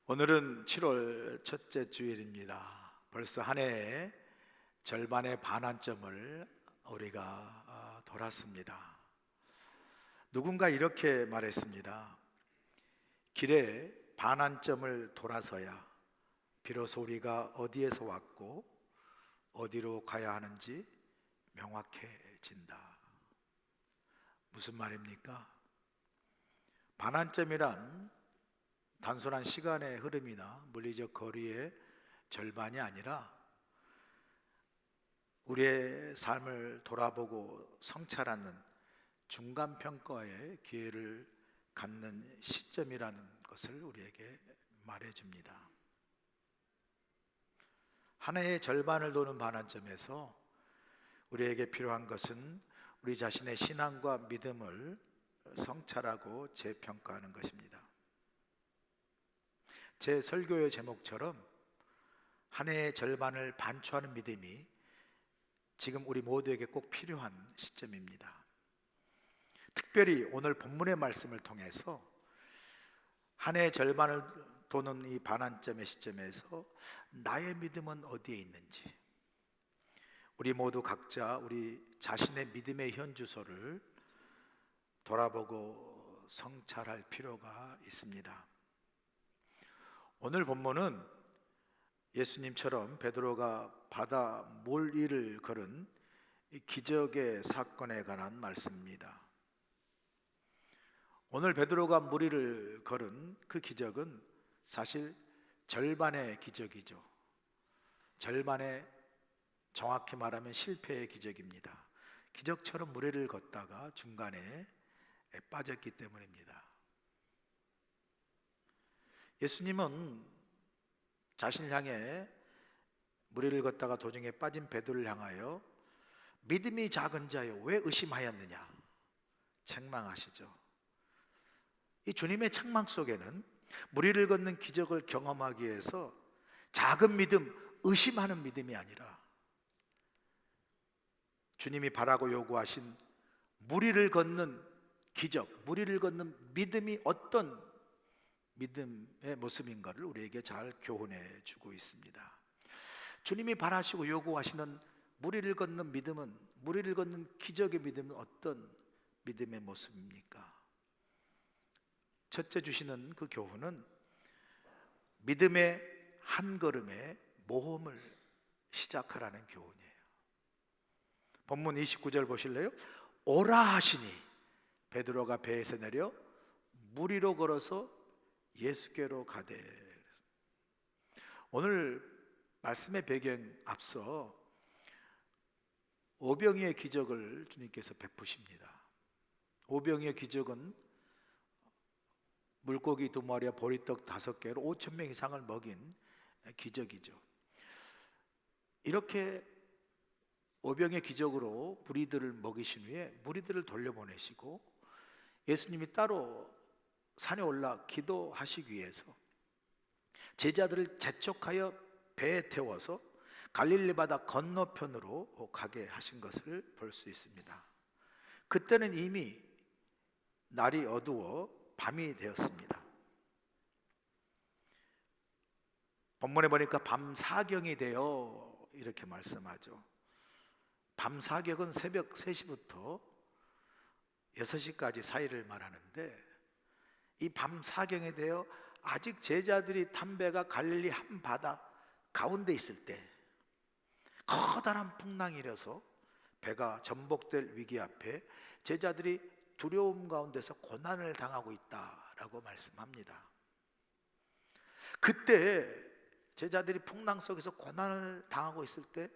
오늘은 7월 첫째 주일입니다. 벌써 한 해의 절반의 반환점을 우리가 돌았습니다. 누군가 이렇게 말했습니다. 길에 반환점을 돌아서야 비로소 우리가 어디에서 왔고 어디로 가야 하는지 명확해진다. 무슨 말입니까? 반환점이란 단순한 시간의 흐름이나 물리적 거리의 절반이 아니라 우리의 삶을 돌아보고 성찰하는 중간평가의 기회를 갖는 시점이라는 것을 우리에게 말해줍니다. 한 해의 절반을 도는 반환점에서 우리에게 필요한 것은 우리 자신의 신앙과 믿음을 성찰하고 재평가하는 것입니다. 제 설교의 제목처럼 한 해의 절반을 반추하는 믿음이 지금 우리 모두에게 꼭 필요한 시점입니다. 특별히 오늘 본문의 말씀을 통해서 한 해의 절반을 도는 이 반환점의 시점에서 나의 믿음은 어디에 있는지, 우리 모두 각자 우리 자신의 믿음의 현주소를 돌아보고 성찰할 필요가 있습니다. 오늘 본문은 예수님처럼 베드로가 바다 몰 위를 걸은 기적의 사건에 관한 말씀입니다. 오늘 베드로가 물 위를 걸은 그 기적은 사실 절반의 기적이죠. 절반의, 정확히 말하면 실패의 기적입니다. 기적처럼 물 위를 걷다가 중간에 빠졌기 때문입니다. 예수님은 자신을 향해 물 위를 걷다가 도중에 빠진 베드로를 향하여 믿음이 작은 자여 왜 의심하였느냐 책망하시죠. 이 주님의 책망 속에는 물 위를 걷는 기적을 경험하기 위해서 작은 믿음, 의심하는 믿음이 아니라 주님이 바라고 요구하신 물 위를 걷는 기적, 물 위를 걷는 믿음이 어떤 믿음의 모습인가를 우리에게 잘 교훈해 주고 있습니다. 주님이 바라시고 요구하시는 물 위를 걷는 믿음은, 물 위를 걷는 기적의 믿음은 어떤 믿음의 모습입니까? 첫째 주시는 그 교훈은 믿음의 한 걸음의 모험을 시작하라는 교훈이에요. 본문 29절 보실래요? 오라 하시니 베드로가 배에서 내려 물 위로 걸어서 예수께로 가되. 오늘 말씀의 배경 앞서 오병이의 기적을 주님께서 베푸십니다. 오병이의 기적은 물고기 2마리와 보리떡 5개로 5,000명 이상을 먹인 기적이죠. 이렇게 오병의 기적으로 무리들을 먹이신 후에 무리들을 돌려보내시고 예수님이 따로 산에 올라 기도하시기 위해서 제자들을 재촉하여 배에 태워서 갈릴리 바다 건너편으로 가게 하신 것을 볼 수 있습니다. 그때는 이미 날이 어두워 밤이 되었습니다. 본문에 보니까 밤사경이 되어 이렇게 말씀하죠. 밤사경은 새벽 3시부터 6시까지 사이를 말하는데 이 밤사경에 되어 아직 제자들이 탄 배가 갈릴리 한바다 가운데 있을 때 커다란 풍랑이 일어서 배가 전복될 위기 앞에 제자들이 두려움 가운데서 고난을 당하고 있다라고 말씀합니다. 그때 제자들이 풍랑 속에서 고난을 당하고 있을 때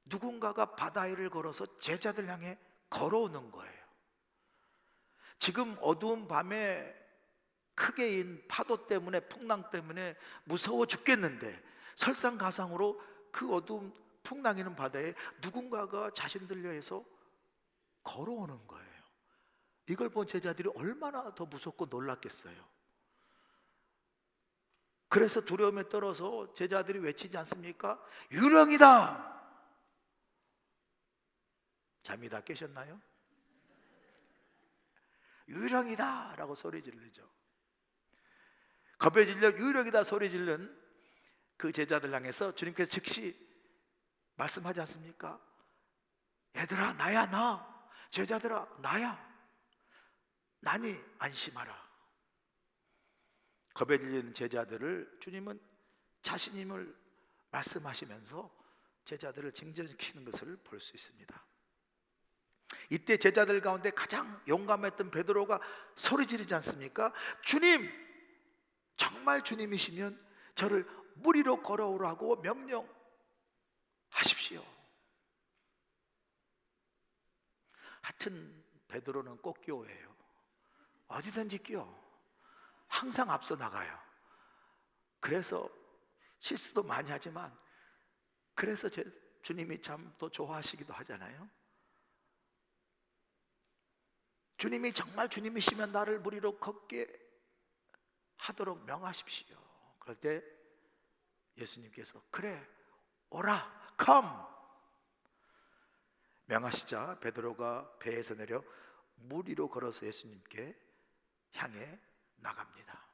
누군가가 바다 위를 걸어서 제자들 향해 걸어오는 거예요. 지금 어두운 밤에 크게 인 파도 때문에, 풍랑 때문에 무서워 죽겠는데 설상가상으로 그 어두운 풍랑이는 바다에 누군가가 자신들을 위해서 걸어오는 거예요. 이걸 본 제자들이 얼마나 더 무섭고 놀랐겠어요. 그래서 두려움에 떨어서 제자들이 외치지 않습니까? 유령이다! 잠이 다 깨셨나요? 유령이다! 라고 소리 지르죠. 겁에 질려 유력이다 소리 지른 그 제자들 향해서 주님께서 즉시 말씀하지 않습니까? 얘들아 나야 나, 제자들아 나야, 나니 안심하라. 겁에 질리는 제자들을 주님은 자신임을 말씀하시면서 제자들을 징전시키는 것을 볼 수 있습니다. 이때 제자들 가운데 가장 용감했던 베드로가 소리 지르지 않습니까? 주님, 정말 주님이시면 저를 물 위로 걸어오라고 명령하십시오. 하여튼 베드로는 꼭 끼워해요. 어디든지 끼워. 항상 앞서 나가요. 그래서 실수도 많이 하지만 그래서 주님이 참 또 좋아하시기도 하잖아요. 주님이 정말 주님이시면 나를 물 위로 걷게 하도록 명하십시오. 그럴 때 예수님께서 그래 오라 come 명하시자 베드로가 배에서 내려 물 위로 걸어서 예수님께 향해 나갑니다.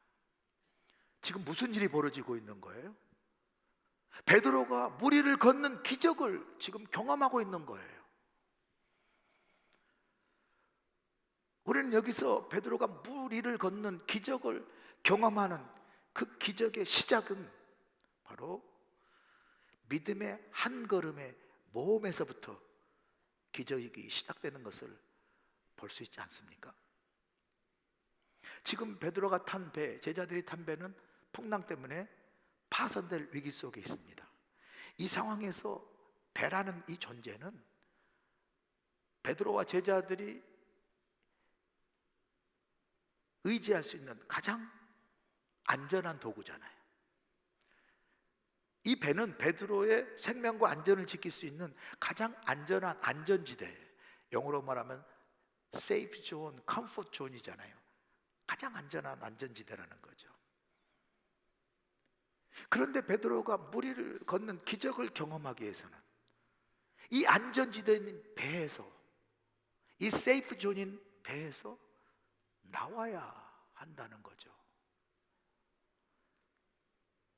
지금 무슨 일이 벌어지고 있는 거예요? 베드로가 물 위를 걷는 기적을 지금 경험하고 있는 거예요. 우리는 여기서 베드로가 물 위를 걷는 기적을 경험하는 그 기적의 시작은 바로 믿음의 한 걸음의 모험에서부터 기적이 시작되는 것을 볼 수 있지 않습니까? 지금 베드로가 탄 배, 제자들이 탄 배는 풍랑 때문에 파손될 위기 속에 있습니다. 이 상황에서 배라는 이 존재는 베드로와 제자들이 의지할 수 있는 가장 안전한 도구잖아요. 이 배는 베드로의 생명과 안전을 지킬 수 있는 가장 안전한 안전지대, 영어로 말하면 safe zone, comfort zone이잖아요. 가장 안전한 안전지대라는 거죠. 그런데 베드로가 물 위를 걷는 기적을 경험하기 위해서는 이 안전지대인 배에서, 이 세이프 존인 배에서 나와야 한다는 거죠.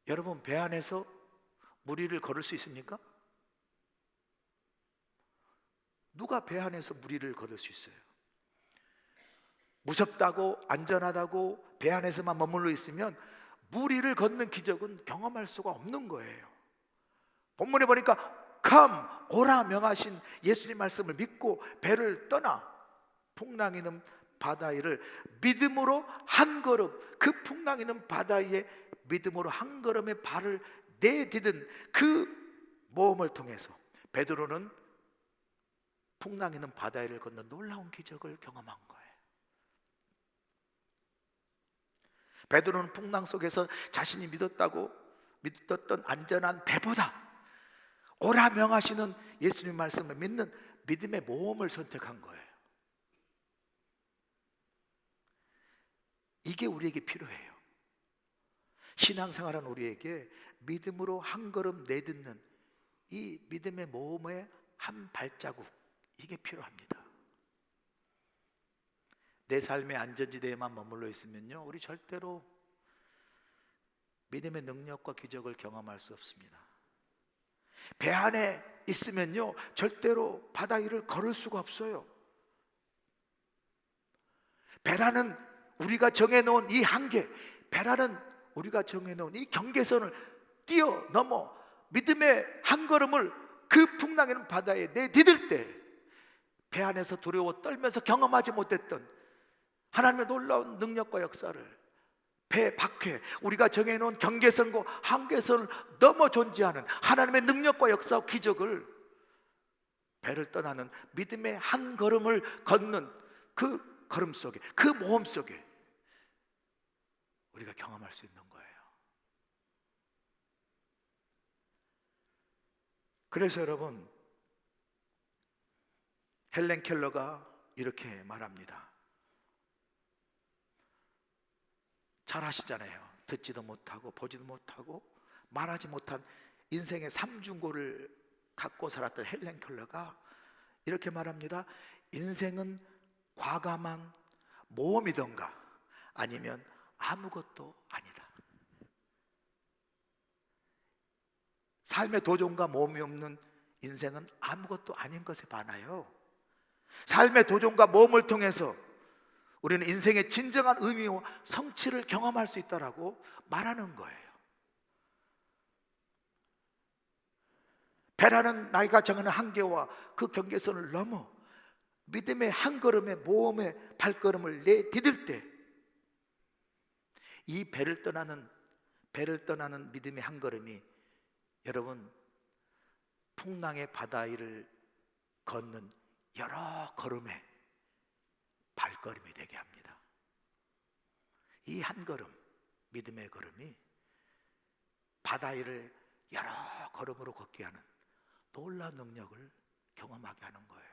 여러분, 배 안에서 물 위를 걸을 수 있습니까? 누가 배 안에서 물 위를 걸을 수 있어요? 무섭다고 안전하다고 배 안에서만 머물러 있으면 물 위를 걷는 기적은 경험할 수가 없는 거예요. 본문에 보니까 come, 오라 명하신 예수님 말씀을 믿고 배를 떠나 풍랑이 있는 바다 위를 믿음으로 한 걸음, 그 풍랑이 있는 바다 위에 믿음으로 한 걸음의 발을 내디딘 그 모험을 통해서 베드로는 풍랑 있는 바다 위를 건너 놀라운 기적을 경험한 거예요. 베드로는 풍랑 속에서 자신이 믿었던 안전한 배보다 오라 명하시는 예수님 말씀을 믿는 믿음의 모험을 선택한 거예요. 이게 우리에게 필요해요. 신앙생활은 우리에게 믿음으로 한 걸음 내딛는 이 믿음의 모험의 한 발자국, 이게 필요합니다. 내 삶의 안전지대에만 머물러 있으면요, 우리 절대로 믿음의 능력과 기적을 경험할 수 없습니다. 배 안에 있으면요, 절대로 바다 위를 걸을 수가 없어요. 배라는 우리가 정해놓은 이 한계, 배라는 우리가 정해놓은 이 경계선을 뛰어넘어 믿음의 한 걸음을 그 풍랑이는 바다에 내디딜 때 배 안에서 두려워 떨면서 경험하지 못했던 하나님의 놀라운 능력과 역사를 배 밖에 우리가 정해놓은 경계선과 한계선을 넘어 존재하는 하나님의 능력과 역사와 기적을 배를 떠나는 믿음의 한 걸음을 걷는 그 걸음 속에, 그 모험 속에 우리가 경험할 수 있는 거예요. 그래서 여러분, 헬렌 켈러가 이렇게 말합니다. 잘 아시잖아요. 듣지도 못하고 보지도 못하고 말하지 못한 인생의 삼중고를 갖고 살았던 헬렌 켈러가 이렇게 말합니다. 인생은 과감한 모험이던가 아니면 아무것도 아니다. 삶의 도전과 모험이 없는 인생은 아무것도 아닌 것에 반하여 삶의 도전과 모험을 통해서 우리는 인생의 진정한 의미와 성취를 경험할 수 있다라고 말하는 거예요. 배라는 나이가 정하는 한계와 그 경계선을 넘어 믿음의 한 걸음의 모험의 발걸음을 내디딜 때, 이 배를 떠나는 믿음의 한 걸음이 여러분 풍랑의 바다 위를 걷는 여러 걸음의 발걸음이 되게 합니다. 이 한 걸음, 믿음의 걸음이 바다 위를 여러 걸음으로 걷게 하는 놀라운 능력을 경험하게 하는 거예요.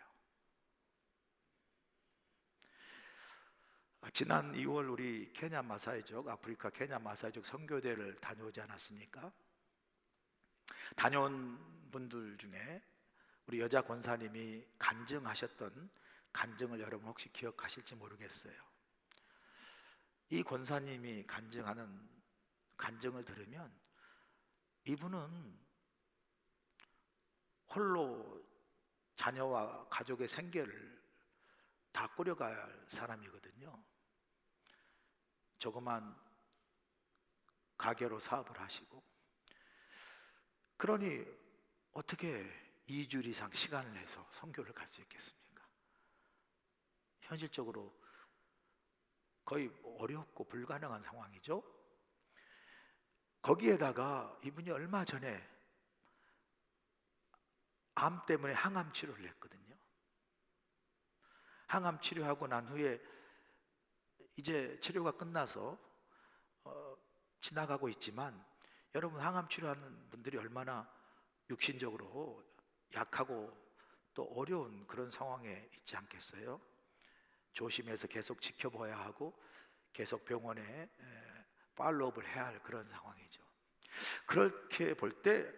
지난 2월 우리 케냐 마사이족, 아프리카 케냐 마사이족 선교대를 다녀오지 않았습니까? 다녀온 분들 중에 우리 여자 권사님이 간증하셨던 간증을 여러분 혹시 기억하실지 모르겠어요. 이 권사님이 간증하는 간증을 들으면 이분은 홀로 자녀와 가족의 생계를 다 꾸려갈 사람이거든요. 조그만 가게로 사업을 하시고, 그러니 어떻게 2주일 이상 시간을 내서 선교를 갈 수 있겠습니까? 현실적으로 거의 어렵고 불가능한 상황이죠. 거기에다가 이분이 얼마 전에 암 때문에 항암 치료를 했거든요. 항암 치료하고 난 후에 이제 치료가 끝나서 지나가고 있지만, 여러분 항암 치료하는 분들이 얼마나 육신적으로 약하고 또 어려운 그런 상황에 있지 않겠어요? 조심해서 계속 지켜봐야 하고 계속 병원에 팔로우업을 해야 할 그런 상황이죠. 그렇게 볼 때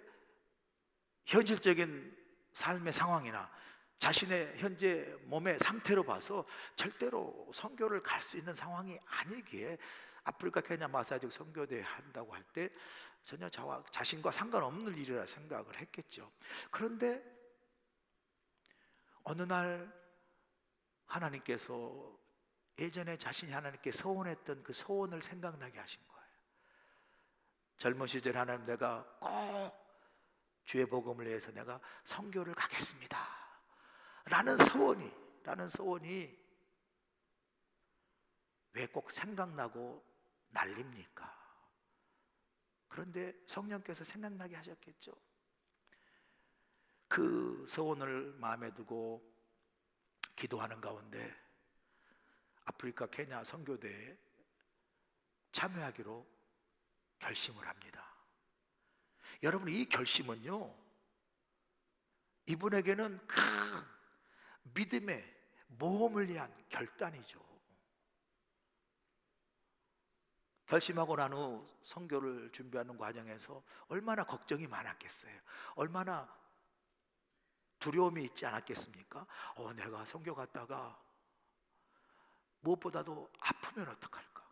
현실적인 삶의 상황이나 자신의 현재 몸의 상태로 봐서 절대로 선교를 갈 수 있는 상황이 아니기에 아프리카 케냐 마사이족 선교대 한다고 할 때 전혀 자신과 상관없는 일이라 생각을 했겠죠. 그런데 어느 날 하나님께서 예전에 자신이 하나님께 소원했던 그 소원을 생각나게 하신 거예요. 젊은 시절 하나님, 내가 꼭 주의 복음을 위해서 내가 선교를 가겠습니다 라는 소원이 왜 꼭 생각나고 날립니까? 그런데 성령께서 생각나게 하셨겠죠. 그 소원을 마음에 두고 기도하는 가운데 아프리카 케냐 선교대에 참여하기로 결심을 합니다. 여러분, 이 결심은요, 이분에게는 큰 믿음의 모험을 위한 결단이죠. 결심하고 난 후 선교를 준비하는 과정에서 얼마나 걱정이 많았겠어요. 얼마나 두려움이 있지 않았겠습니까? 내가 선교 갔다가 무엇보다도 아프면 어떡할까?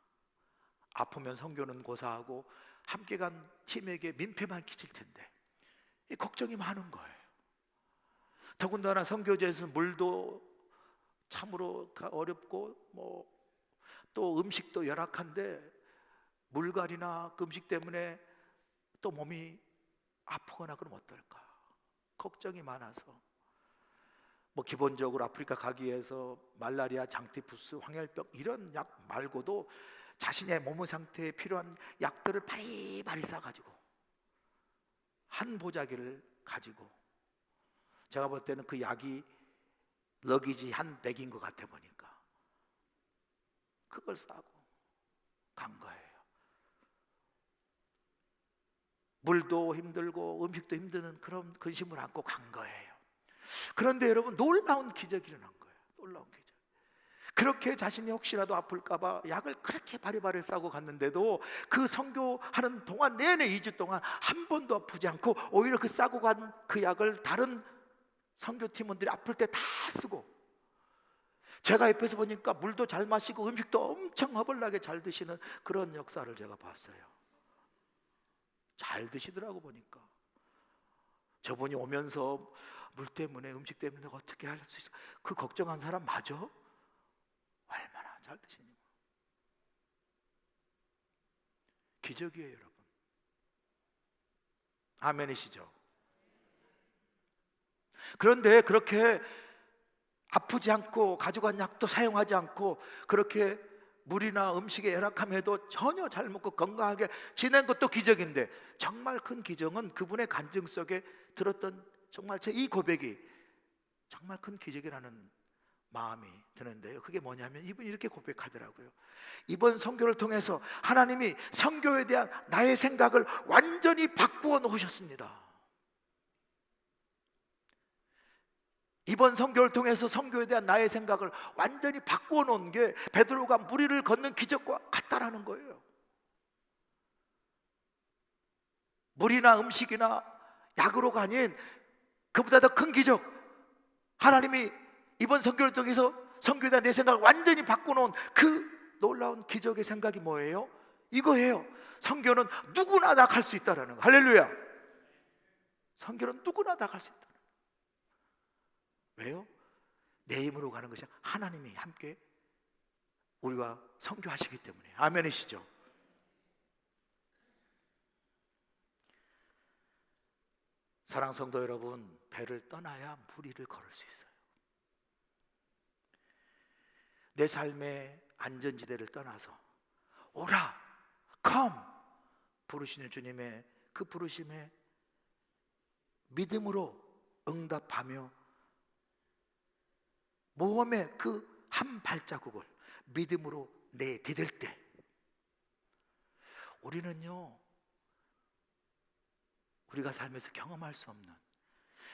아프면 선교는 고사하고 함께 간 팀에게 민폐만 끼칠 텐데, 이 걱정이 많은 거예요. 더군다나 선교지에서 물도 참으로 어렵고 또 음식도 열악한데 물갈이나 그 음식 때문에 또 몸이 아프거나 그러면 어떨까? 걱정이 많아서 기본적으로 아프리카 가기 위해서 말라리아, 장티푸스, 황열병 이런 약 말고도 자신의 몸의 상태에 필요한 약들을 바리바리 싸가지고 한 보자기를 가지고, 제가 볼 때는 그 약이 러기지 한 백인 것 같아 보니까 그걸 싸고 간 거예요. 물도 힘들고 음식도 힘드는 그런 근심을 안고 간 거예요. 그런데 여러분, 놀라운 기적이 일어난 거예요. 놀라운 기적. 그렇게 자신이 혹시라도 아플까봐 약을 그렇게 바리바리 싸고 갔는데도 그 선교하는 동안 내내 2주 동안 한 번도 아프지 않고, 오히려 그 싸고 간 그 약을 다른 선교팀원들이 아플 때 다 쓰고, 제가 옆에서 보니까 물도 잘 마시고 음식도 엄청 허벌나게 잘 드시는 그런 역사를 제가 봤어요. 잘 드시더라고 보니까. 저분이 오면서 물 때문에 음식 때문에 내가 어떻게 할 수 있어? 그 걱정한 사람 맞아? 얼마나 잘 드시니? 기적이에요, 여러분. 아멘이시죠? 그런데 그렇게 아프지 않고 가져간 약도 사용하지 않고 그렇게 물이나 음식에 열악함에도 전혀 잘 먹고 건강하게 지낸 것도 기적인데, 정말 큰 기적은 그분의 간증 속에 들었던 정말 제 이 고백이 정말 큰 기적이라는 마음이 드는데요. 그게 뭐냐면 이분이 이렇게 고백하더라고요. 이번 선교를 통해서 하나님이 선교에 대한 나의 생각을 완전히 바꾸어 놓으셨습니다. 이번 선교를 통해서 선교에 대한 나의 생각을 완전히 바꾸어 놓은 게 베드로가 무리를 걷는 기적과 같다라는 거예요. 물이나 음식이나 약으로가 아닌 그보다 더 큰 기적, 하나님이 이번 선교를 통해서 선교에 대한 내 생각을 완전히 바꿔놓은 그 놀라운 기적의 생각이 뭐예요? 이거예요. 선교는 누구나 다 갈 수 있다라는 거. 할렐루야. 선교는 누구나 다 갈 수 있다. 왜요? 내 힘으로 가는 것이 하나님이 함께 우리와 선교하시기 때문에. 아멘이시죠? 사랑 성도 여러분, 배를 떠나야 무리를 걸을 수 있어요. 내 삶의 안전지대를 떠나서 오라, come 부르시는 주님의 그 부르심에 믿음으로 응답하며 모험의 그 한 발자국을 믿음으로 내디딜 때, 우리는요, 우리가 삶에서 경험할 수 없는,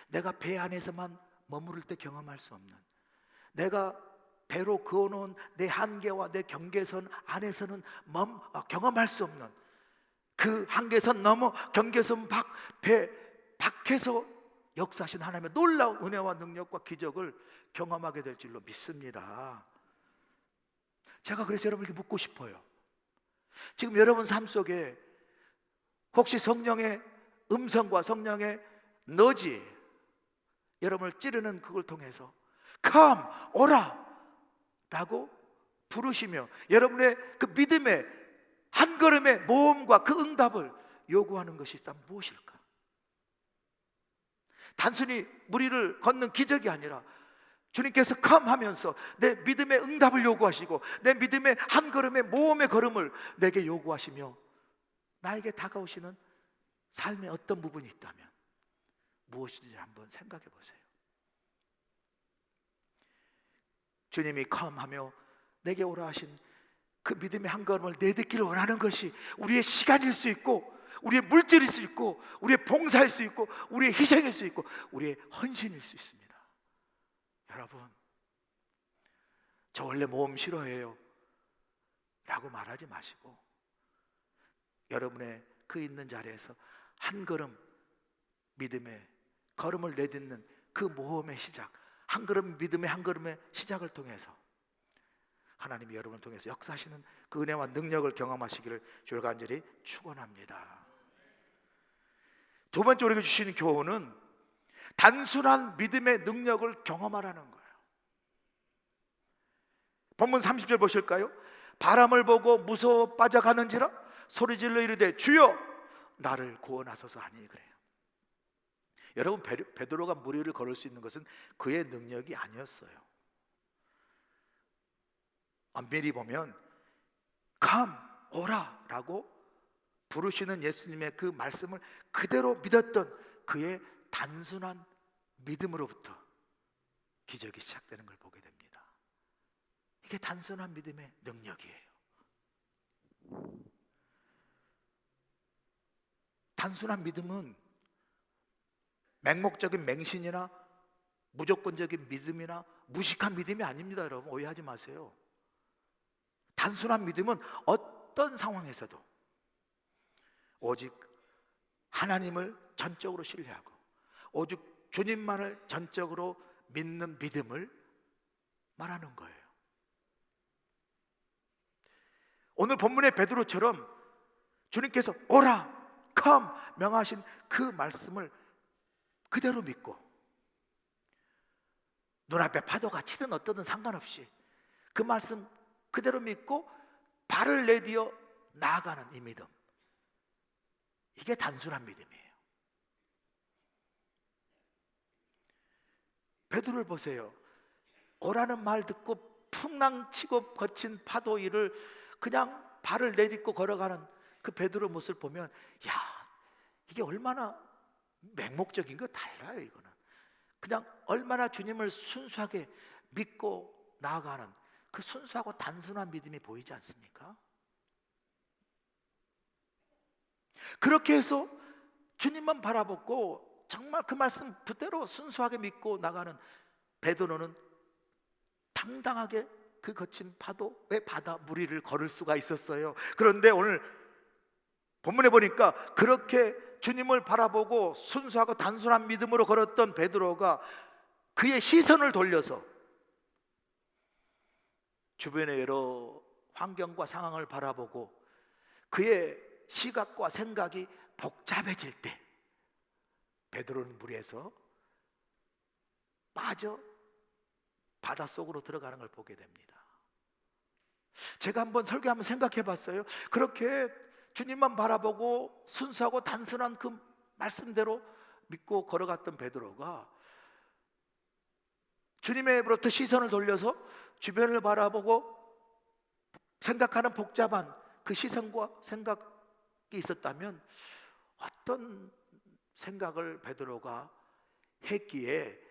내가 배 안에서만 머무를 때 경험할 수 없는, 내가 배로 그어놓은 내 한계와 내 경계선 안에서는 경험할 수 없는 그 한계선 넘어 경계선 배 밖에서 역사하신 하나님의 놀라운 은혜와 능력과 기적을 경험하게 될 줄로 믿습니다. 제가 그래서 여러분에게 묻고 싶어요. 지금 여러분 삶 속에 혹시 성령의 음성과 성령의 너지, 여러분을 찌르는 그걸 통해서 come, 오라 라고 부르시며 여러분의 그 믿음의 한 걸음의 모험과 그 응답을 요구하는 것이 있다면 무엇일까? 단순히 무리를 걷는 기적이 아니라 주님께서 come 하면서 내 믿음의 응답을 요구하시고 내 믿음의 한 걸음의 모험의 걸음을 내게 요구하시며 나에게 다가오시는 삶의 어떤 부분이 있다면 무엇인지 한번 생각해 보세요. 주님이 come 하며 내게 오라 하신 그 믿음의 한 걸음을 내딛기를 원하는 것이 우리의 시간일 수 있고 우리의 물질일 수 있고 우리의 봉사일 수 있고 우리의 희생일 수 있고 우리의 헌신일 수 있습니다. 여러분, 저 원래 모험 싫어해요 라고 말하지 마시고 여러분의 그 있는 자리에서 한 걸음 믿음의 걸음을 내딛는 그 모험의 시작, 한 걸음 믿음의 한 걸음의 시작을 통해서 하나님이 여러분을 통해서 역사하시는 그 은혜와 능력을 경험하시기를 주를 간절히 축원합니다. 두 번째 우리에게 주시는 교훈은 단순한 믿음의 능력을 경험하라는 거예요. 본문 30절 보실까요? 바람을 보고 무서워 빠져가는지라 소리질러 이르되 주여 나를 구원하소서 하니 그래요. 여러분, 베드로가 무리를 걸을 수 있는 것은 그의 능력이 아니었어요. 엄밀히 보면 come, 오라 라고 부르시는 예수님의 그 말씀을 그대로 믿었던 그의 단순한 믿음으로부터 기적이 시작되는 걸 보게 됩니다. 이게 단순한 믿음의 능력이에요. 단순한 믿음은 맹목적인 맹신이나 무조건적인 믿음이나 무식한 믿음이 아닙니다. 여러분, 오해하지 마세요. 단순한 믿음은 어떤 상황에서도 오직 하나님을 전적으로 신뢰하고 오직 주님만을 전적으로 믿는 믿음을 말하는 거예요. 오늘 본문의 베드로처럼 주님께서 오라, come 명하신 그 말씀을 그대로 믿고 눈앞에 파도가 치든 어떠든 상관없이 그 말씀 그대로 믿고 발을 내디어 나아가는 이 믿음, 이게 단순한 믿음이에요. 베드로를 보세요. 오라는 말 듣고 풍랑치고 거친 파도 위를 그냥 발을 내딛고 걸어가는 그 베드로 모습을 보면, 야, 이게 얼마나 맹목적인 거 달라요. 이거는 그냥 얼마나 주님을 순수하게 믿고 나아가는 그 순수하고 단순한 믿음이 보이지 않습니까? 그렇게 해서 주님만 바라보고 정말 그 말씀 그대로 순수하게 믿고 나가는 베드로는 당당하게 그 거친 파도의 바다 무리를 걸을 수가 있었어요. 그런데 오늘 본문에 보니까 그렇게 주님을 바라보고 순수하고 단순한 믿음으로 걸었던 베드로가 그의 시선을 돌려서 주변의 여러 환경과 상황을 바라보고 그의 시각과 생각이 복잡해질 때 베드로는 물에서 빠져 바닷속으로 들어가는 걸 보게 됩니다. 제가 한번 설교하면 생각해 봤어요. 그렇게 주님만 바라보고 순수하고 단순한 그 말씀대로 믿고 걸어갔던 베드로가 주님으로부터 시선을 돌려서 주변을 바라보고 생각하는 복잡한 그 시선과 생각이 있었다면 어떤 생각을 베드로가 했기에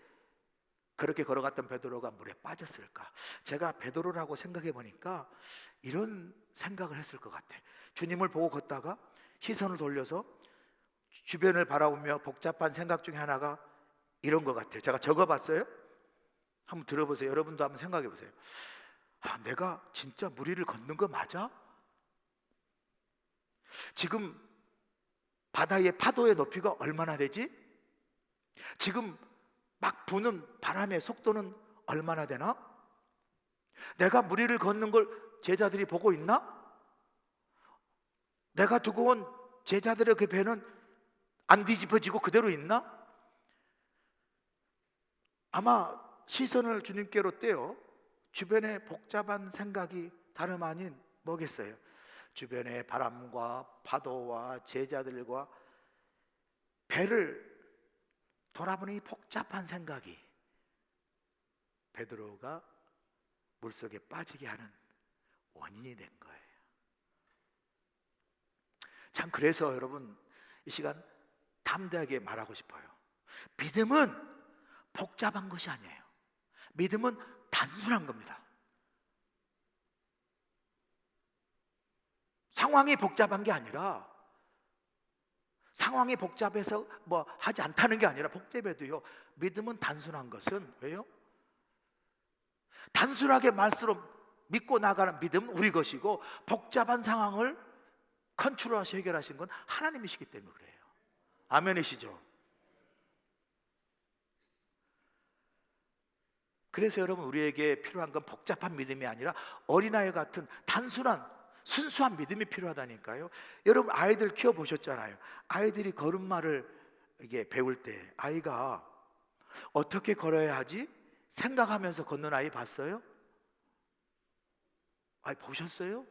그렇게 걸어갔던 베드로가 물에 빠졌을까? 제가 베드로라고 생각해 보니까 이런 생각을 했을 것 같아. 주님을 보고 걷다가 시선을 돌려서 주변을 바라보며 복잡한 생각 중에 하나가 이런 것 같아요. 제가 적어봤어요. 한번 들어보세요. 여러분도 한번 생각해 보세요. 아, 내가 진짜 물 위를 걷는 거 맞아? 지금 바다의 파도의 높이가 얼마나 되지? 지금 막 부는 바람의 속도는 얼마나 되나? 내가 물 위를 걷는 걸 제자들이 보고 있나? 내가 두고 온 제자들의 그 배는 안 뒤집어지고 그대로 있나? 아마 시선을 주님께로 떼어 주변의 복잡한 생각이 다름 아닌 뭐겠어요? 주변의 바람과 파도와 제자들과 배를 돌아보는 이 복잡한 생각이 베드로가 물속에 빠지게 하는 원인이 된 거예요. 참, 그래서 여러분 이 시간 담대하게 말하고 싶어요. 믿음은 복잡한 것이 아니에요. 믿음은 단순한 겁니다. 상황이 복잡한 게 아니라, 상황이 복잡해서 뭐 하지 않다는 게 아니라, 복잡해도요 믿음은 단순한 것은 왜요? 단순하게 말씀으로 믿고 나가는 믿음은 우리 것이고 복잡한 상황을 컨트롤하시 해결하시는 건 하나님이시기 때문에 그래요. 아멘이시죠? 그래서 여러분, 우리에게 필요한 건 복잡한 믿음이 아니라 어린아이 같은 단순한 순수한 믿음이 필요하다니까요. 여러분, 아이들 키워보셨잖아요. 아이들이 걸음마를 이게 배울 때 아이가 어떻게 걸어야 하지 생각하면서 걷는 아이 봤어요? 아이 보셨어요?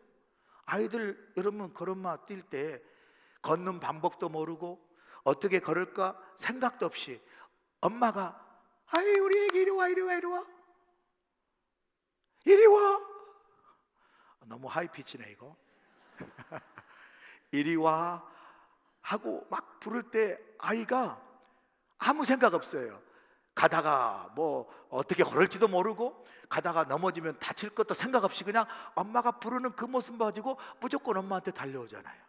아이들 여러분 걸음마 뛸 때 걷는 방법도 모르고 어떻게 걸을까 생각도 없이 엄마가 아이 우리 애기 이리 와 이리 와 이리 와 이리 와, 너무 하이피치네 이거. 이리 와 하고 막 부를 때 아이가 아무 생각 없어요. 가다가 뭐 어떻게 걸을지도 모르고 가다가 넘어지면 다칠 것도 생각 없이 그냥 엄마가 부르는 그 모습 가지고 무조건 엄마한테 달려오잖아요.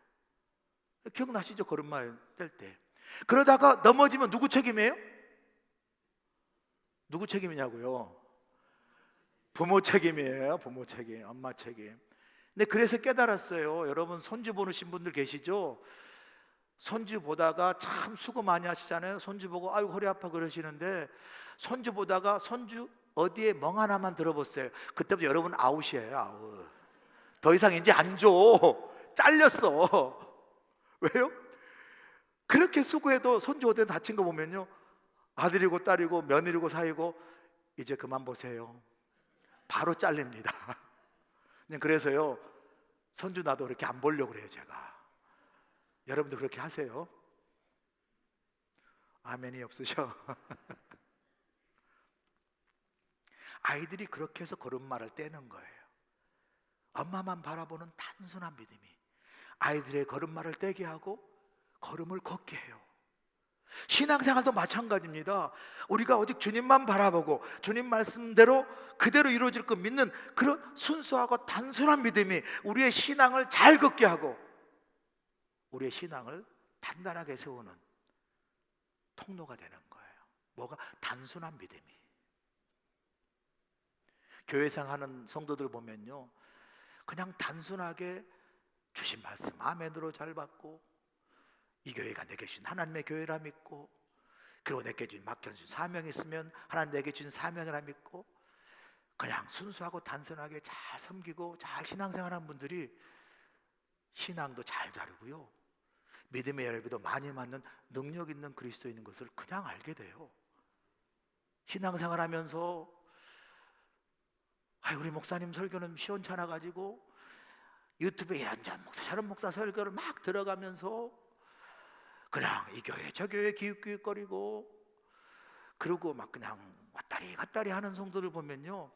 기억나시죠? 걸음마 뗄 때. 그러다가 넘어지면 누구 책임이에요? 누구 책임이냐고요? 부모 책임이에요. 부모 책임, 엄마 책임. 근데 그래서 깨달았어요. 여러분 손주 보시는 분들 계시죠? 손주 보다가 참 수고 많이 하시잖아요. 손주 보고 아유 허리 아파 그러시는데 손주 보다가 손주 어디에 멍 하나만 들어보세요. 그때부터 여러분 아웃이에요. 아웃. 더 이상 이제 안 줘. 잘렸어. 왜요? 그렇게 수고해도 손주 어디 다친 거 보면요 아들이고 딸이고 며느리고 사이고 이제 그만 보세요. 바로 잘립니다. 그래서요, 손주 나도 그렇게 안 보려고 그래요. 제가. 여러분도 그렇게 하세요? 아멘이 없으셔? 아이들이 그렇게 해서 걸음마를 떼는 거예요. 엄마만 바라보는 단순한 믿음이 아이들의 걸음마를 떼게 하고 걸음을 걷게 해요. 신앙생활도 마찬가지입니다. 우리가 오직 주님만 바라보고 주님 말씀대로 그대로 이루어질 것 믿는 그런 순수하고 단순한 믿음이 우리의 신앙을 잘 걷게 하고 우리의 신앙을 단단하게 세우는 통로가 되는 거예요. 뭐가? 단순한 믿음이. 교회생 하는 성도들 보면요, 그냥 단순하게 주신 말씀 아멘으로 잘 받고, 이 교회가 내게 주신 하나님의 교회라 믿고, 그리고 내게 주신 맡겨준 사명이 있으면 하나님 내게 주신 사명이라 믿고, 그냥 순수하고 단순하게 잘 섬기고 잘 신앙생활하는 분들이 신앙도 잘 다루고요, 믿음의 열매도 많이 맞는 능력 있는 그리스도인인 것을 그냥 알게 돼요. 신앙생활하면서 우리 목사님 설교는 시원찮아 가지고 유튜브에 이런저런 목사 저런 목사 설교를 막 들어가면서 그냥 이 교회 저 교회 기웃기웃거리고, 그리고 막 그냥 왔다리 갔다리 하는 성도들 보면요,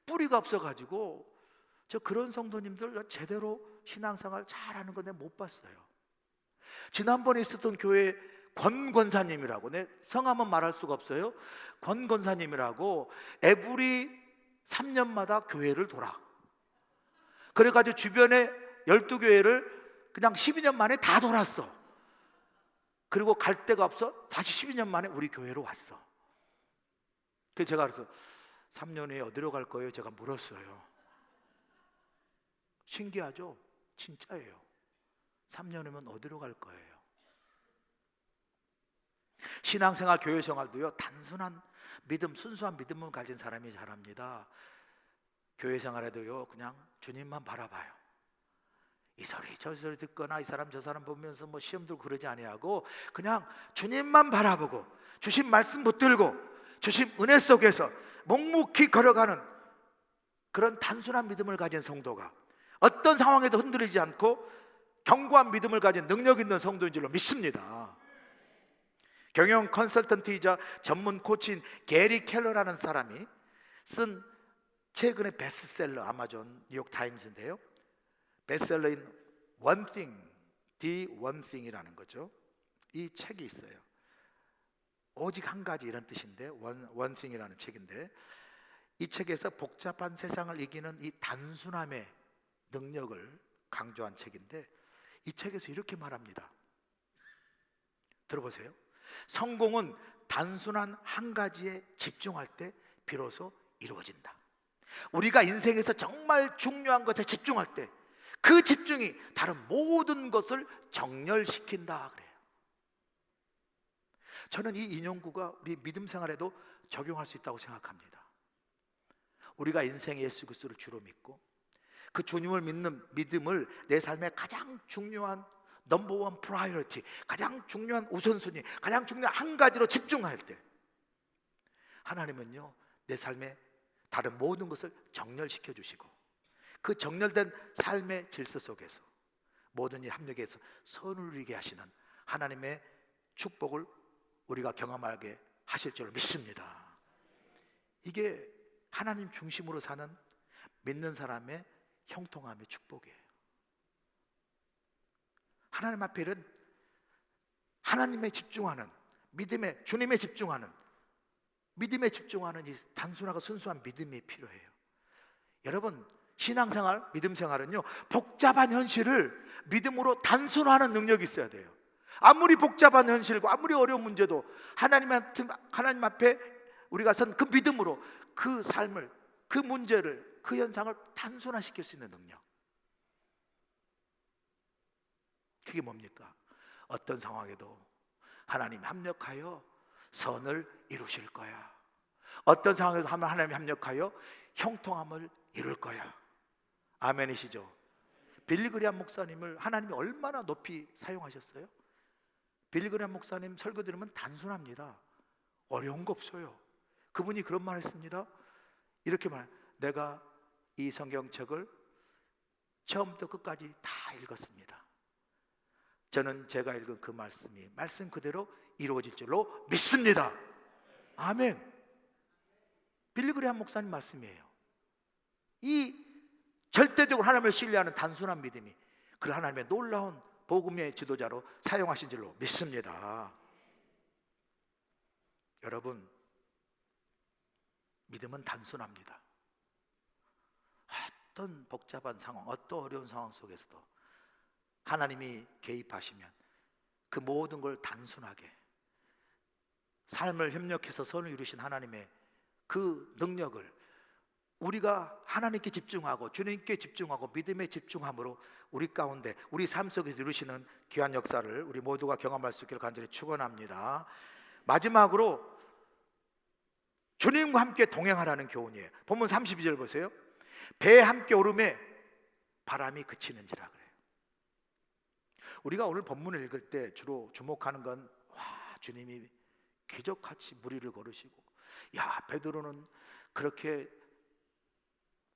뿌리가 없어가지고 저 그런 성도님들 제대로 신앙생활 잘하는 거 내가 못 봤어요. 지난번에 있었던 교회 권 권사님이라고, 내 성함은 말할 수가 없어요. 권 권사님이라고 에브리 3년마다 교회를 돌아. 그래가지고 주변에 12교회를 그냥 12년 만에 다 돌았어. 그리고 갈 데가 없어 다시 12년 만에 우리 교회로 왔어. 그래서 제가 그래서 3년 후에 어디로 갈 거예요? 제가 물었어요. 신기하죠? 진짜예요. 3년 후면 어디로 갈 거예요? 신앙생활, 교회생활도요, 단순한 믿음, 순수한 믿음을 가진 사람이 잘합니다. 교회생활에도요, 그냥 주님만 바라봐요. 이 소리 저 소리 듣거나 이 사람 저 사람 보면서 뭐 시험 들고 그러지 아니하고 그냥 주님만 바라보고 주신 말씀 붙들고 주신 은혜 속에서 묵묵히 걸어가는 그런 단순한 믿음을 가진 성도가 어떤 상황에도 흔들리지 않고 견고한 믿음을 가진 능력 있는 성도인 줄로 믿습니다. 경영 컨설턴트이자 전문 코치인 게리 켈러라는 사람이 쓴 최근의 베스트셀러, 아마존 뉴욕 타임스인데요, 베스트셀러인 One Thing, The One Thing이라는 거죠. 이 책이 있어요. 오직 한 가지 이런 뜻인데 One Thing이라는 책인데, 이 책에서 복잡한 세상을 이기는 이 단순함의 능력을 강조한 책인데, 이 책에서 이렇게 말합니다. 들어보세요. 성공은 단순한 한 가지에 집중할 때 비로소 이루어진다. 우리가 인생에서 정말 중요한 것에 집중할 때 그 집중이 다른 모든 것을 정렬시킨다 그래요. 저는 이 인용구가 우리 믿음 생활에도 적용할 수 있다고 생각합니다. 우리가 인생에 예수 그리스도를 주로 믿고 그 주님을 믿는 믿음을 내 삶의 가장 중요한 넘버원 프라이어티, 가장 중요한 우선순위, 가장 중요한 한 가지로 집중할 때 하나님은요, 내 삶의 다른 모든 것을 정렬시켜 주시고 그 정렬된 삶의 질서 속에서 모든 일 합력해서 선을 이루게 하시는 하나님의 축복을 우리가 경험하게 하실 줄 믿습니다. 이게 하나님 중심으로 사는 믿는 사람의 형통함의 축복이에요. 하나님 앞에 이런 하나님에 집중하는 믿음에, 주님에 집중하는 믿음에 집중하는 이 단순하고 순수한 믿음이 필요해요. 여러분, 신앙생활, 믿음생활은요, 복잡한 현실을 믿음으로 단순화하는 능력이 있어야 돼요. 아무리 복잡한 현실과 아무리 어려운 문제도 하나님 앞에 우리가 선 그 믿음으로 그 삶을, 그 문제를, 그 현상을 단순화시킬 수 있는 능력. 그게 뭡니까? 어떤 상황에도 하나님 합력하여 선을 이루실 거야. 어떤 상황에도 하나님이 합력하여 형통함을 이룰 거야. 아멘이시죠? 빌리 그레이엄 목사님을 하나님이 얼마나 높이 사용하셨어요? 빌리 그레이엄 목사님 설교 들으면 단순합니다. 어려운 거 없어요. 그분이 그런 말 했습니다. 이렇게 말, 내가 이 성경책을 처음부터 끝까지 다 읽었습니다. 저는 제가 읽은 그 말씀이 말씀 그대로 이루어질 줄로 믿습니다. 아멘. 빌리그레함 목사님 말씀이에요. 이 절대적으로 하나님을 신뢰하는 단순한 믿음이 그 하나님의 놀라운 복음의 지도자로 사용하신 줄로 믿습니다. 여러분, 믿음은 단순합니다. 어떤 복잡한 상황, 어떤 어려운 상황 속에서도 하나님이 개입하시면 그 모든 걸 단순하게 삶을 협력해서 선을 이루신 하나님의 그 능력을 우리가 하나님께 집중하고 주님께 집중하고 믿음에 집중함으로 우리 가운데 우리 삶 속에서 이루시는 귀한 역사를 우리 모두가 경험할 수 있기를 간절히 축원합니다. 마지막으로 주님과 함께 동행하라는 교훈이에요. 본문 32절 보세요. 배에 함께 오름에 바람이 그치는지라 그래요. 우리가 오늘 본문을 읽을 때 주로 주목하는 건 주님이 기적같이 무리를 걸으시고, 베드로는 그렇게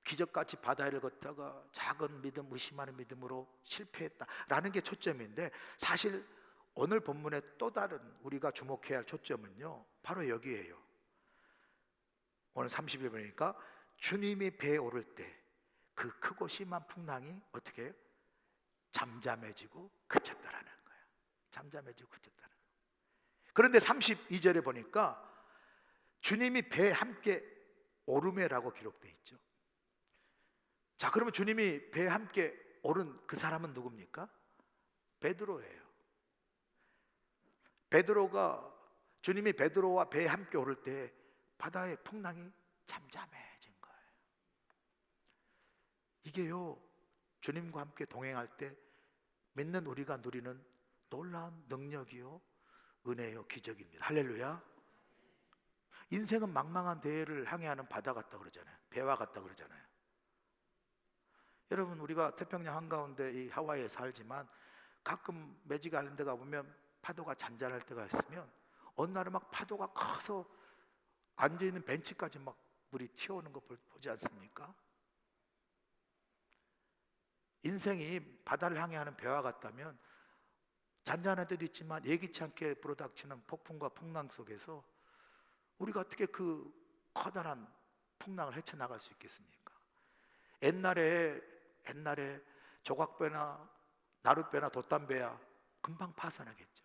기적같이 바다를 걷다가 작은 믿음, 의심하는 믿음으로 실패했다라는 게 초점인데, 사실 오늘 본문의 또 다른 우리가 주목해야 할 초점은요, 바로 여기에요. 오늘 30일 보니까 주님이 배에 오를 때 그 크고 심한 풍랑이 어떻게 해요? 잠잠해지고 그쳤다라는 거예요. 잠잠해지고 그쳤다는 거예요. 그런데 32절에 보니까 주님이 배에 함께 오르메라고 기록되어 있죠. 자, 그러면 주님이 배에 함께 오른 그 사람은 누굽니까? 베드로예요. 베드로가, 주님이 베드로와 배에 함께 오를 때 바다의 풍랑이 잠잠해진 거예요. 이게요, 주님과 함께 동행할 때 믿는 우리가 누리는 놀라운 능력이요, 은혜요, 기적입니다. 할렐루야. 인생은 망망한 대해를 항해하는 바다 같다 그러잖아요. 배와 같다 그러잖아요. 여러분, 우리가 태평양 한가운데 이 하와이에 살지만 가끔 매지가 않은 데 가보면 파도가 잔잔할 때가 있으면 어느 날은 막 파도가 커서 앉아있는 벤치까지 막 물이 튀어오는 거 보지 않습니까? 인생이 바다를 항해하는 배와 같다면 잔잔할 때도 있지만 예기치 않게 불어닥치는 폭풍과 풍랑 속에서 우리가 어떻게 그 커다란 풍랑을 헤쳐나갈 수 있겠습니까? 옛날에 조각배나 나룻배나 돛담배야 금방 파산하겠죠.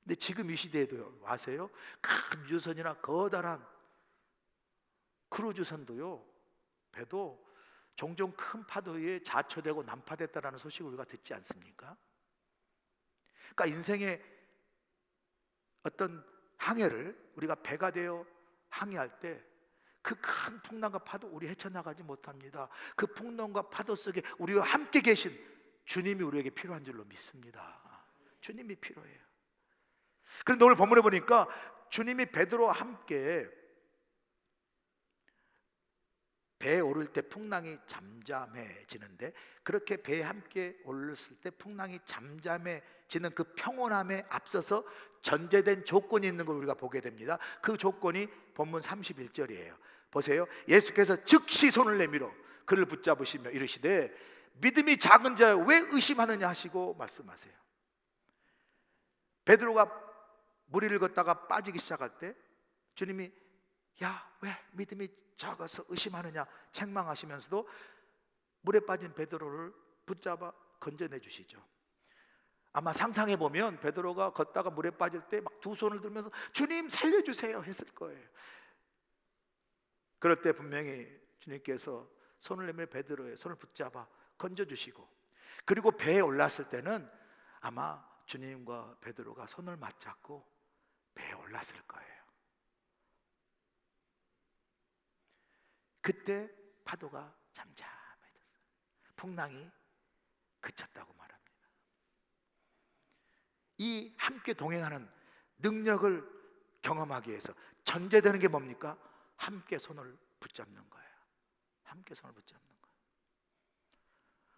근데 지금 이 시대에도요, 아세요? 큰 유선이나 거다란 크루즈선도요, 배도 종종 큰 파도에 자초되고 난파됐다라는 소식을 우리가 듣지 않습니까? 그러니까 인생의 어떤 항해를 우리가 배가 되어 항해할 때 그 큰 풍랑과 파도 우리 헤쳐나가지 못합니다. 그 풍랑과 파도 속에 우리와 함께 계신 주님이 우리에게 필요한 줄로 믿습니다. 주님이 필요해요. 그런데 오늘 본문에 보니까 주님이 베드로와 함께 배에 오를 때 풍랑이 잠잠해지는데, 그렇게 배에 함께 올랐을 때 풍랑이 잠잠해지는 그 평온함에 앞서서 전제된 조건이 있는 걸 우리가 보게 됩니다. 그 조건이 본문 31절이에요. 보세요. 예수께서 즉시 손을 내밀어 그를 붙잡으시며 이르시되 믿음이 작은 자여 왜 의심하느냐 하시고 말씀하세요. 베드로가 무리를 걷다가 빠지기 시작할 때 주님이 왜 믿음이 작아서 의심하느냐 책망하시면서도 물에 빠진 베드로를 붙잡아 건져내 주시죠. 아마 상상해 보면 베드로가 걷다가 물에 빠질 때 막 두 손을 들면서 주님 살려주세요 했을 거예요. 그럴 때 분명히 주님께서 손을 내밀어 베드로의 손을 붙잡아 건져주시고, 그리고 배에 올랐을 때는 아마 주님과 베드로가 손을 맞잡고 배에 올랐을 거예요. 그때 파도가 잠잠해졌어요. 풍랑이 그쳤다고 말합니다. 이 함께 동행하는 능력을 경험하기 위해서 전제되는 게 뭡니까? 함께 손을 붙잡는 거예요. 함께 손을 붙잡는 거예요.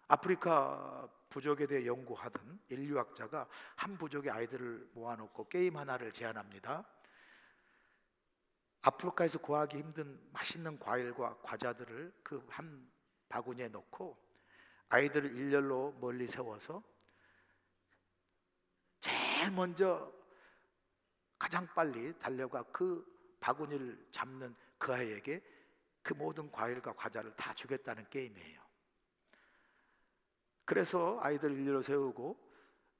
아프리카 부족에 대해 연구하던 인류학자가 한 부족의 아이들을 모아놓고 게임 하나를 제안합니다. 아프리카에서 구하기 힘든 맛있는 과일과 과자들을 그 한 바구니에 넣고 아이들을 일렬로 멀리 세워서 제일 먼저 가장 빨리 달려가 그 바구니를 잡는 그 아이에게 그 모든 과일과 과자를 다 주겠다는 게임이에요. 그래서 아이들 일렬로 세우고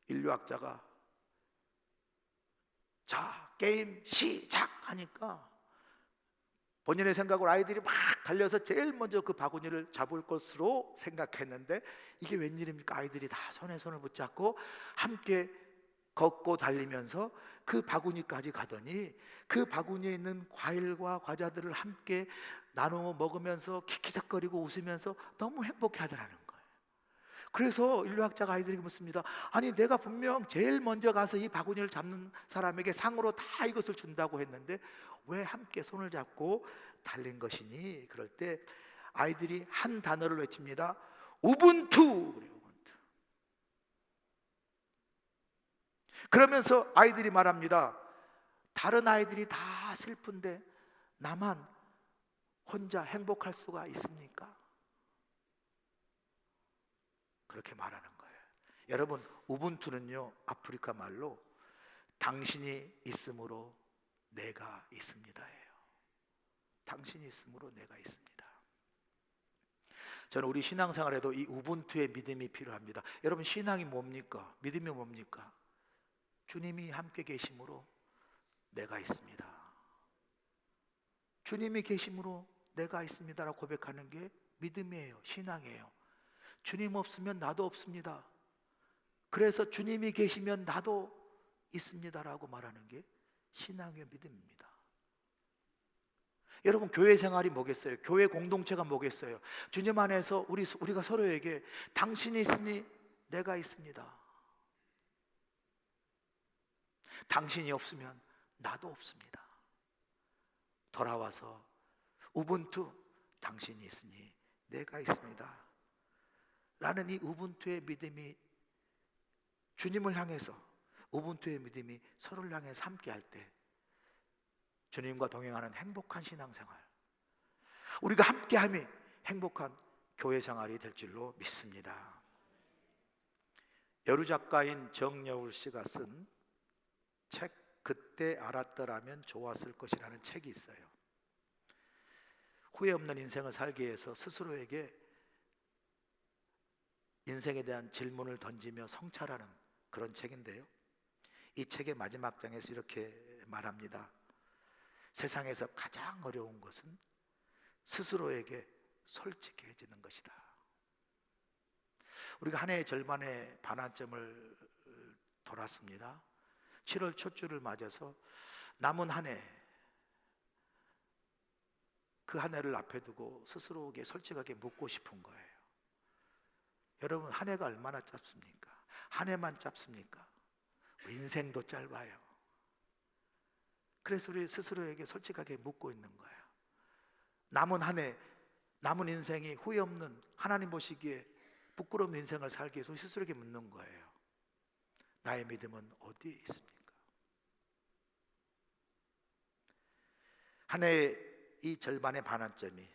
인류학자가 자, 게임 시작 하니까 본인의 생각으로 아이들이 막 달려서 제일 먼저 그 바구니를 잡을 것으로 생각했는데 이게 웬일입니까? 아이들이 다 손에 손을 붙잡고 함께 걷고 달리면서 그 바구니까지 가더니 그 바구니에 있는 과일과 과자들을 함께 나누어 먹으면서 킥킥거리고 웃으면서 너무 행복해 하더라는 거예요. 그래서 인류학자가 아이들에게 묻습니다. 아니, 내가 분명 제일 먼저 가서 이 바구니를 잡는 사람에게 상으로 다 이것을 준다고 했는데 왜 함께 손을 잡고 달린 것이니? 그럴 때 아이들이 한 단어를 외칩니다. 우분투. 그래요, 우분투. 그러면서 아이들이 말합니다. 다른 아이들이 다 슬픈데 나만 혼자 행복할 수가 있습니까? 그렇게 말하는 거예요. 여러분, 우분투는요, 아프리카 말로 당신이 있음으로 내가 있습니다예요. 당신이 있음으로 내가 있습니다. 저는 우리 신앙생활에도 이 우분투의 믿음이 필요합니다. 여러분, 신앙이 뭡니까? 믿음이 뭡니까? 주님이 함께 계심으로 내가 있습니다. 주님이 계심으로 내가 있습니다라고 고백하는 게 믿음이에요. 신앙이에요. 주님 없으면 나도 없습니다. 그래서 주님이 계시면 나도 있습니다라고 말하는 게 신앙의 믿음입니다. 여러분, 교회 생활이 뭐겠어요? 교회 공동체가 뭐겠어요? 주님 안에서 우리가 서로에게 당신이 있으니 내가 있습니다. 당신이 없으면 나도 없습니다. 돌아와서 우분투, 당신이 있으니 내가 있습니다. 나는 이 우분투의 믿음이 주님을 향해서, 우분투의 믿음이 서로를 향해서 함께 할 때 주님과 동행하는 행복한 신앙생활, 우리가 함께함이 행복한 교회 생활이 될 줄로 믿습니다. 여루 작가인 정여울 씨가 쓴 책 그때 알았더라면 좋았을 것이라는 책이 있어요. 후회 없는 인생을 살기 위해서 스스로에게 인생에 대한 질문을 던지며 성찰하는 그런 책인데요, 이 책의 마지막 장에서 이렇게 말합니다. 세상에서 가장 어려운 것은 스스로에게 솔직해지는 것이다. 우리가 한 해의 절반의 반환점을 돌았습니다. 7월 첫 주를 맞아서 남은 한 해, 그 한 해를 앞에 두고 스스로에게 솔직하게 묻고 싶은 거예요. 여러분, 한 해가 얼마나 짧습니까? 한 해만 짧습니까? 인생도 짧아요. 그래서 우리 스스로에게 솔직하게 묻고 있는 거예요. 남은 한 해, 남은 인생이 후회 없는, 하나님 보시기에 부끄러운 인생을 살기 위해서 스스로에게 묻는 거예요. 나의 믿음은 어디에 있습니까? 한 해의 이 절반의 반환점이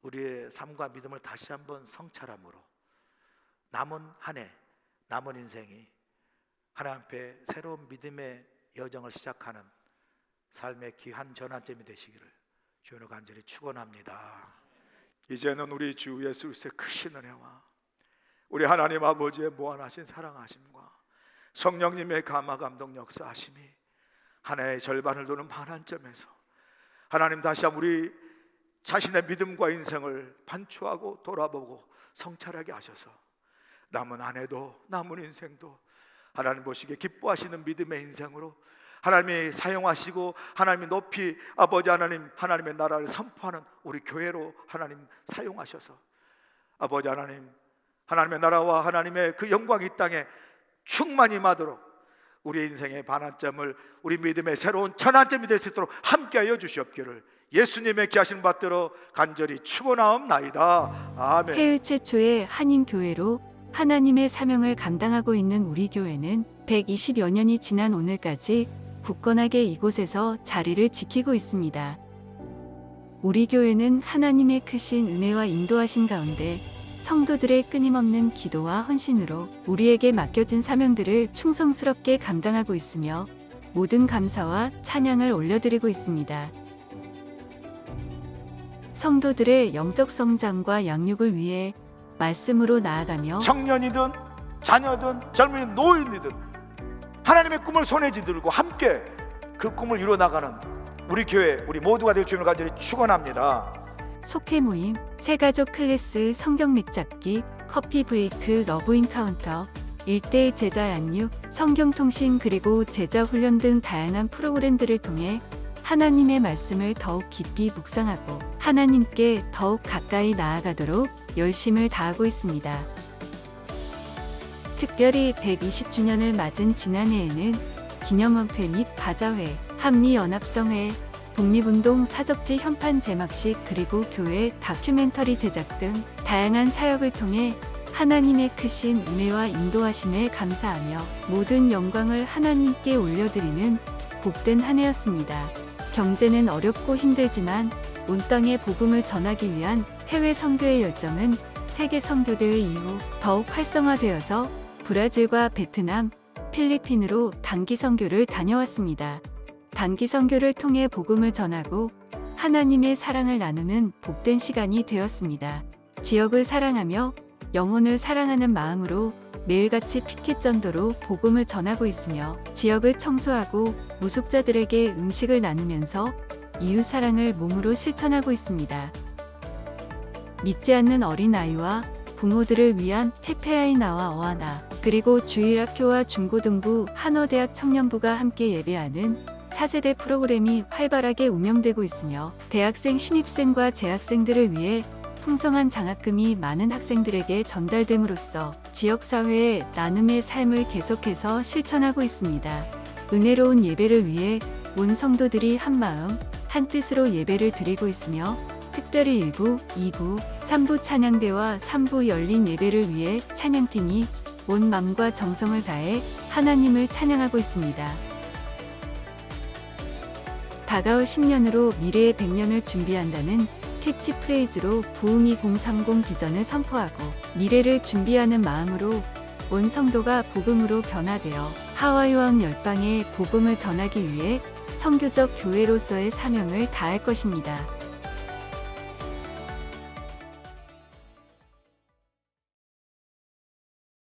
우리의 삶과 믿음을 다시 한번 성찰함으로 남은 한 해, 남은 인생이 하나님 앞에 새로운 믿음의 여정을 시작하는 삶의 귀한 전환점이 되시기를 주님으로 간절히 축원합니다. 이제는 우리 주 예수 그리스도의 크신 은혜와 우리 하나님 아버지의 무한하신 사랑하심과 성령님의 감화 감동 역사하심이 한 해의 절반을 도는 반환점에서 하나님 다시 한번 우리 자신의 믿음과 인생을 반추하고 돌아보고 성찰하게 하셔서 남은 한 해도 남은 인생도 하나님 보시기에 기뻐하시는 믿음의 인생으로 하나님이 사용하시고 하나님이 높이 아버지 하나님, 하나님의 나라를 선포하는 우리 교회로 하나님 사용하셔서 아버지 하나님, 하나님의 나라와 하나님의 그 영광이 이 땅에 충만히 임하도록 우리 인생의 반환점을 우리 믿음의 새로운 전환점이 될 수 있도록 함께하여 주시옵기를 예수님의 귀하신 받들어 간절히 축원하옵나이다. 아멘. 해외 최초의 한인교회로 하나님의 사명을 감당하고 있는 우리 교회는 120여 년이 지난 오늘까지 굳건하게 이곳에서 자리를 지키고 있습니다. 우리 교회는 하나님의 크신 은혜와 인도하심 가운데 성도들의 끊임없는 기도와 헌신으로 우리에게 맡겨진 사명들을 충성스럽게 감당하고 있으며 모든 감사와 찬양을 올려드리고 있습니다. 성도들의 영적 성장과 양육을 위해 말씀으로 나아가며 청년이든 자녀든 젊은 노인이든 하나님의 꿈을 손에 쥐들고 함께 그 꿈을 이루어나가는 우리 교회, 우리 모두가 될 주님을 간절히 축원합니다. 속회 모임, 새가족 클래스, 성경 믹잡기, 커피 브레이크, 러브 인카운터, 1:1 제자 양육, 성경 통신 그리고 제자 훈련 등 다양한 프로그램들을 통해 하나님의 말씀을 더욱 깊이 묵상하고 하나님께 더욱 가까이 나아가도록 열심을 다하고 있습니다. 특별히 120주년을 맞은 지난해에는 기념원회 및 바자회, 한미연합성회, 독립운동 사적지 현판 제막식 그리고 교회 다큐멘터리 제작 등 다양한 사역을 통해 하나님의 크신 은혜와 인도하심에 감사하며 모든 영광을 하나님께 올려드리는 복된 한 해였습니다. 경제는 어렵고 힘들지만 온 땅에 복음을 전하기 위한 해외 선교의 열정은 세계 선교대회 이후 더욱 활성화되어서 브라질과 베트남, 필리핀으로 단기 선교를 다녀왔습니다. 단기 선교를 통해 복음을 전하고 하나님의 사랑을 나누는 복된 시간이 되었습니다. 지역을 사랑하며 영혼을 사랑하는 마음으로 매일같이 피켓 전도로 복음을 전하고 있으며 지역을 청소하고 무숙자들에게 음식을 나누면서 이웃 사랑을 몸으로 실천하고 있습니다. 믿지 않는 어린아이와 부모들을 위한 페페아이나와 어하나 그리고 주일학교와 중고등부 한어대학 청년부가 함께 예배하는 차세대 프로그램이 활발하게 운영되고 있으며 대학생 신입생과 재학생들을 위해 풍성한 장학금이 많은 학생들에게 전달됨으로써 지역사회의 나눔의 삶을 계속해서 실천하고 있습니다. 은혜로운 예배를 위해 온 성도들이 한마음 한뜻으로 예배를 드리고 있으며 특별히 1부, 2부, 3부 찬양대와 3부 열린 예배를 위해 찬양팀이 온 마음과 정성을 다해 하나님을 찬양하고 있습니다. 다가올 10년으로 미래의 100년을 준비한다는 캐치프레이즈로 부흥 2030 비전을 선포하고 미래를 준비하는 마음으로 온 성도가 복음으로 변화되어 하와이와 열방에 복음을 전하기 위해 선교적 교회로서의 사명을 다할 것입니다.